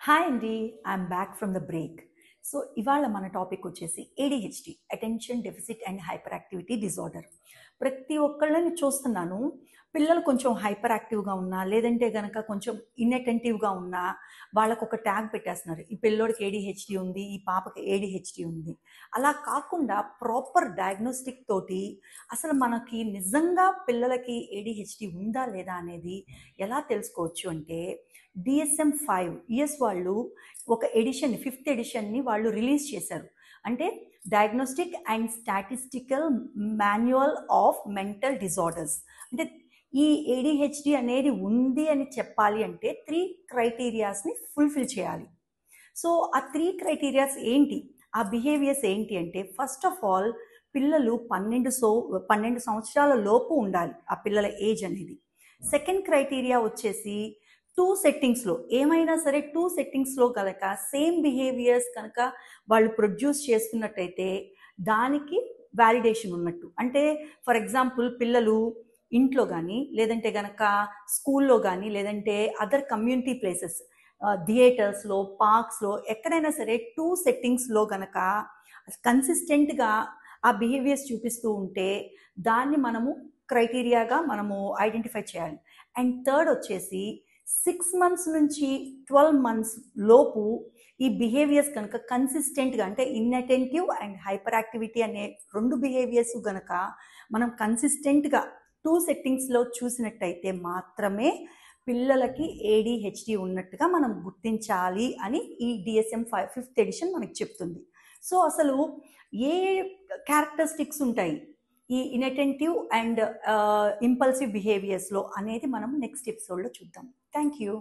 Hi అండి, I'm back from the break. So ఇవాళ మన టాపిక్ వచ్చేసి ADHD, attention deficit and hyper activity disorder. ప్రతి ఒక్కళ్ళని చూస్తున్నాను, పిల్లలు కొంచెం హైపర్ యాక్టివ్గా ఉన్నా లేదంటే కనుక కొంచెం ఇన్అటెంటివ్గా ఉన్నా వాళ్ళకు ఒక ట్యాగ్ పెట్టేస్తున్నారు. ఈ పిల్లోడికి ఏడిహెచ్డి ఉంది, ఈ పాపకి ఏడిహెచ్డి ఉంది. అలా కాకుండా ప్రాపర్ డయాగ్నోస్టిక్ తోటి అసలు మనకి నిజంగా పిల్లలకి ఏడిహెచ్డి ఉందా లేదా అనేది ఎలా తెలుసుకోవచ్చు అంటే DSM-5 యుఎస్ వాళ్ళు ఒక ఎడిషన్, 5th ఎడిషన్ని వాళ్ళు రిలీజ్ చేశారు. అంటే diagnostic and statistical manual of mental disorders. అంటే ఈ ఏడిహెచ్డి అనేది ఉంది అని చెప్పాలి అంటే 3 క్రైటీరియాస్ని ఫుల్ఫిల్ చేయాలి. సో ఆ 3 క్రైటీరియాస్ ఏంటి, ఆ బిహేవియర్స్ ఏంటి అంటే, ఫస్ట్ ఆఫ్ ఆల్ పిల్లలు 12 సంవత్సరాల లోపు ఉండాలి ఆ పిల్లల ఏజ్ అనేది. సెకండ్ క్రైటీరియా వచ్చేసి 2 సెట్టింగ్స్లో, ఏమైనా సరే 2 సెట్టింగ్స్లో కనుక సేమ్ బిహేవియర్స్ కనుక వాళ్ళు ప్రొడ్యూస్ చేస్తున్నట్టయితే దానికి వ్యాలిడేషన్ ఉన్నట్టు. అంటే ఫర్ ఎగ్జాంపుల్ పిల్లలు ఇంట్లో కానీ లేదంటే కనుక స్కూల్లో కానీ లేదంటే అదర్ కమ్యూనిటీ ప్లేసెస్, థియేటర్స్లో, పార్క్స్లో, ఎక్కడైనా సరే 2 సెట్టింగ్స్లో కనుక కన్సిస్టెంట్గా ఆ బిహేవియర్స్ చూపిస్తూ ఉంటే దాన్ని మనము క్రైటీరియాగా మనము ఐడెంటిఫై చేయాలి. అండ్ థర్డ్ వచ్చేసి 6 మంత్స్ నుంచి 12 మంత్స్ లోపు ఈ బిహేవియర్స్ కనుక కన్సిస్టెంట్గా, అంటే ఇన్అటెంటివ్ అండ్ హైపర్ యాక్టివిటీ అనే 2 బిహేవియర్స్ కనుక మనం కన్సిస్టెంట్గా 2 సెట్టింగ్స్లో చూసినట్టయితే మాత్రమే పిల్లలకి ఏడిహెచ్డి ఉన్నట్టుగా మనం గుర్తించాలి అని ఈ DSM-5 5th ఎడిషన్ మనకి చెప్తుంది. సో అసలు ఏ క్యారెక్టరిస్టిక్స్ ఉంటాయి ఈ ఇన్అటెంటివ్ అండ్ ఇంపల్సివ్ బిహేవియర్స్లో అనేది మనం నెక్స్ట్ ఎపిసోడ్లో చూద్దాం. Thank you.